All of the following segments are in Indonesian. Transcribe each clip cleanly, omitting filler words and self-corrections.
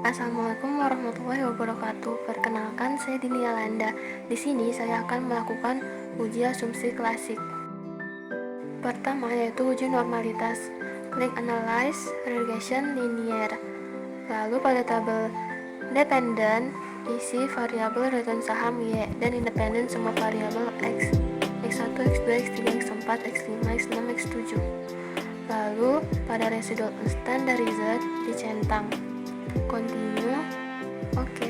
Assalamualaikum warahmatullahi wabarakatuh. Perkenalkan, saya Dini Alanda. Di sini saya akan melakukan uji asumsi klasik. Pertama yaitu uji normalitas. Klik Analyze Regression Linear. Lalu pada tabel dependent, isi variabel return saham Y dan independen semua variabel X, X1, X2, X3, X4, X5, X6, X7. Lalu pada residual unstandardized dicentang. Continue, oke.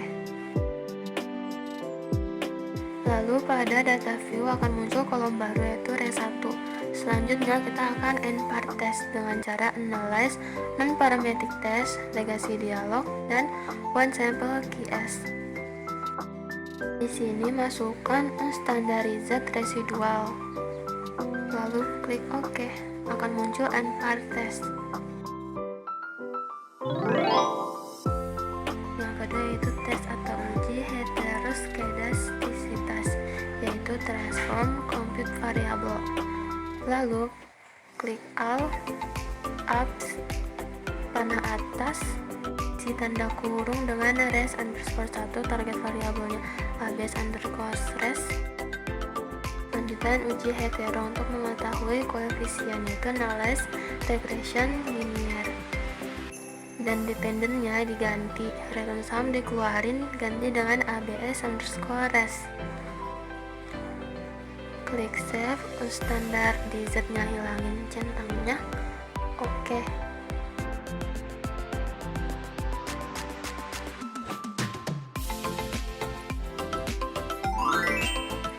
Lalu pada data view akan muncul kolom baru yaitu res1. Selanjutnya kita akan end part test dengan cara analyze non-parametric test, legacy dialog, dan one sample QS. Di sini masukkan unstandardized residual. Lalu klik OK, akan muncul end part test. Yang kedua yaitu tes atau uji heteroskedastisitas, yaitu transform compute variable. Lalu klik Alt, Apps, panah atas, isi tanda kurung dengan res_1 target variabelnya abs_res. Lanjutan uji hetero untuk mengetahui koefisien yaitu analyze regression linear. Dan dependennya diganti, return sum dikeluarin, ganti dengan abs_res. Klik save, unstandardized-nya hilangin centangnya, oke.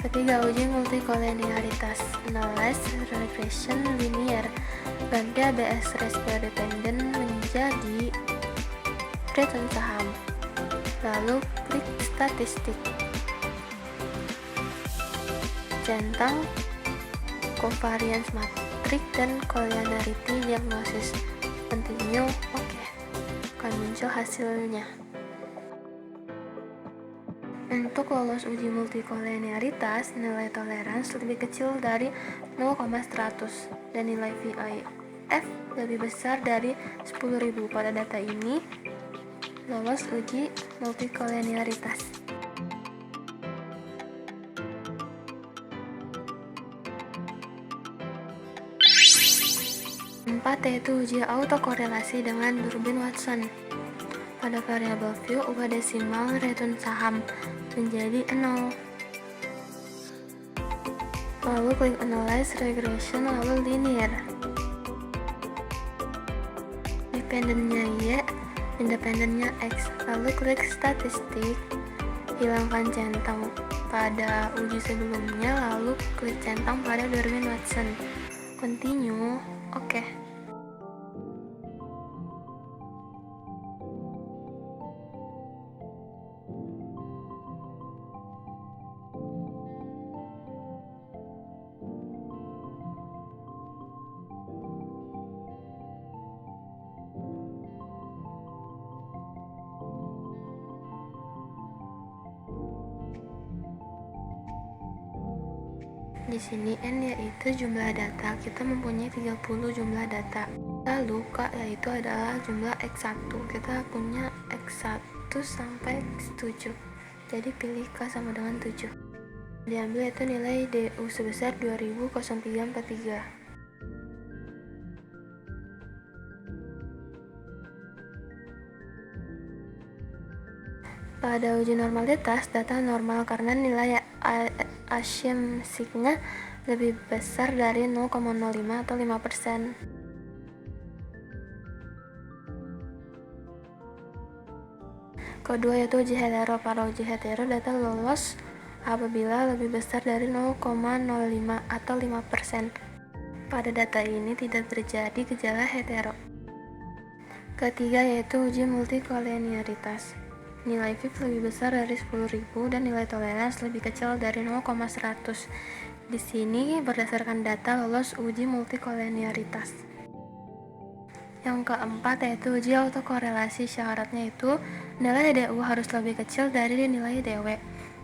Ketiga, uji multikolinearitas, analyze regression linear. Ganti abs_res dependent menjadi return saham. Lalu klik statistik, centang covariance matrix dan collinearity diagnosis. Continue, oke. Akan muncul hasilnya. Untuk lolos uji multikolinearitas, nilai toleransi lebih kecil dari 0,100 dan nilai VIF lebih besar dari 10.000. Pada data ini lolos uji multikolinearitas. Empat yaitu uji autokorelasi dengan durbin Watson. Pada variabel view, ubah desimal return saham menjadi 0. Lalu klik analyze regression, lalu linear. Dependennya Y, independennya X. Lalu klik statistik, hilangkan centang pada uji sebelumnya, lalu klik centang pada durbin Watson. Continue, oke. Di sini N yaitu jumlah data, kita mempunyai 30 jumlah data. Lalu K yaitu adalah jumlah X1, kita punya X1 sampai X7. Jadi pilih K sama dengan 7. Diambil yaitu nilai DU sebesar 200343. Pada uji normalitas, data normal karena nilai asymmetric-nya lebih besar dari 0,05 atau 5%. Kedua yaitu uji hetero. Pada uji hetero, data lolos apabila lebih besar dari 0,05 atau 5%. Pada data ini tidak terjadi gejala hetero. Ketiga yaitu uji multikolinearitas. Nilai VIF lebih besar dari 10.000 dan nilai toleransi lebih kecil dari 0,100. Di sini berdasarkan data lolos uji multikolinearitas. Yang keempat yaitu uji autokorelasi. Syaratnya itu nilai DU harus lebih kecil dari nilai DW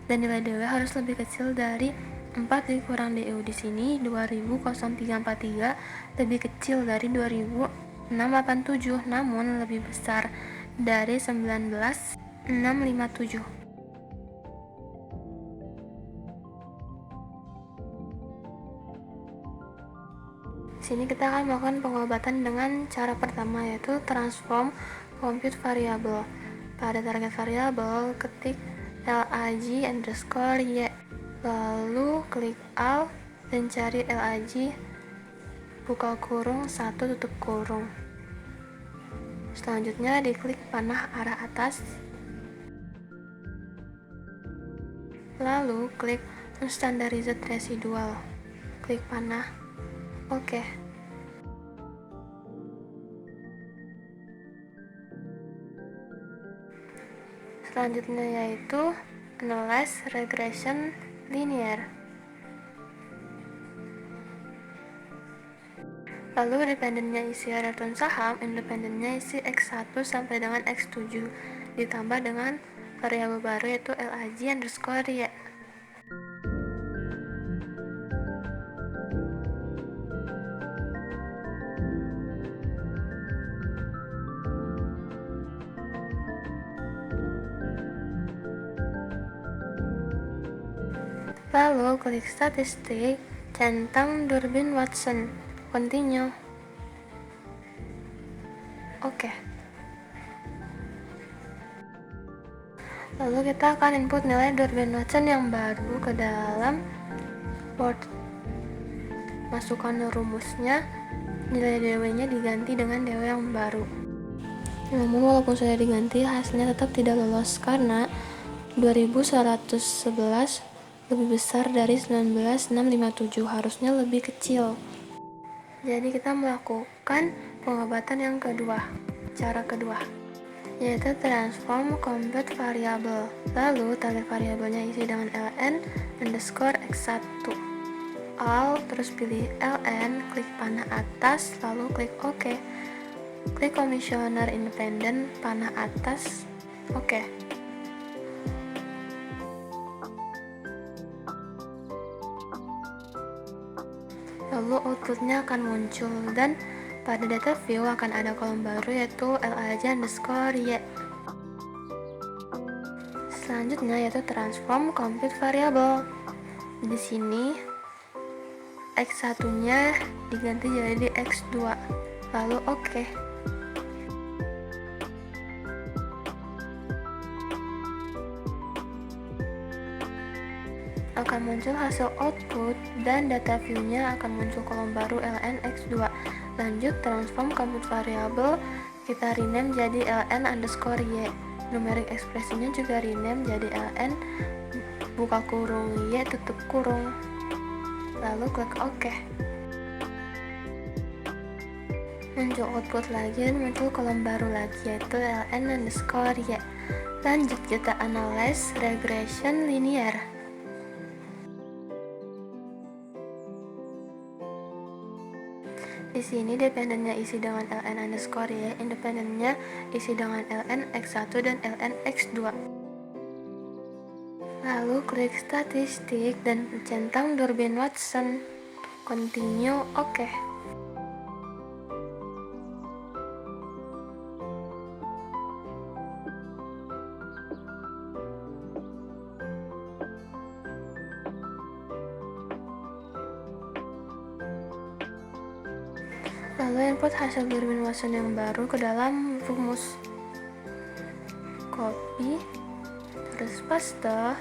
dan nilai DW harus lebih kecil dari 4 dikurang DU. Di sini 200343 lebih kecil dari 2687 namun lebih besar dari 19.657. Di sini kita akan melakukan pengobatan dengan cara pertama, yaitu transform compute variable. Pada target variable, ketik lag_y, lalu klik alt dan cari lag buka kurung 1 tutup kurung. Selanjutnya diklik panah arah atas, lalu klik unstandarized residual, klik panah OK. Selanjutnya yaitu analyze regression linear. Lalu dependennya isi return saham, independennya isi X1 sampai dengan X7, ditambah dengan variabel baru yaitu lag_y. Lalu klik statistik, centang Durbin Watson, continue. Oke. Lalu kita akan input nilai Durbin Watson yang baru ke dalam Word. Masukkan rumusnya, nilai DW-nya diganti dengan DW yang baru. Namun walaupun sudah diganti, hasilnya tetap tidak lolos karena 2111 lebih besar dari 19.657, harusnya lebih kecil. Jadi kita melakukan pengobatan yang kedua, cara kedua, yaitu transform compute variable. Lalu target variabelnya isi dengan ln underscore x1. Alt, terus pilih ln, klik panah atas, lalu klik OK. Klik komisioner independen, panah atas, OK. Lalu outputnya akan muncul dan pada data view akan ada kolom baru yaitu lag_y. Selanjutnya yaitu transform compute variable. Di sini X1-nya diganti jadi X2, lalu OK. Akan muncul hasil output dan data view-nya akan muncul kolom baru ln x2. Lanjut transform compute variable, kita rename jadi ln underscore y. Numerik ekspresinya juga rename jadi ln buka kurung y tutup kurung, lalu klik OK. Muncul output lagi dan muncul kolom baru lagi yaitu ln underscore y. Lanjut kita analyze regression linear. Di sini dependennya isi dengan ln underscore y, independennya isi dengan ln x1 dan ln x2. Lalu klik statistik dan centang Durbin Watson, continue OK. Lalu input hasil Durbin Watson yang baru ke dalam rumus. Copy, terus paste.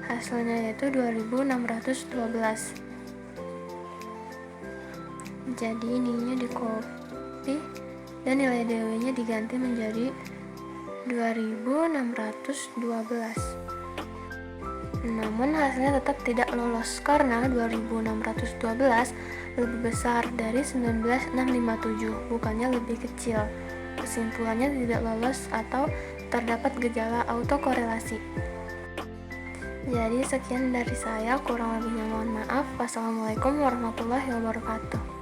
Hasilnya yaitu 2612. Jadi ininya di copy dan nilai DW-nya diganti menjadi 2612. Namun hasilnya tetap tidak lolos karena 2612 lebih besar dari 19.657, bukannya lebih kecil. Kesimpulannya tidak lolos atau terdapat gejala autokorelasi. Jadi sekian dari saya, kurang lebihnya mohon maaf. Wassalamualaikum warahmatullahi wabarakatuh.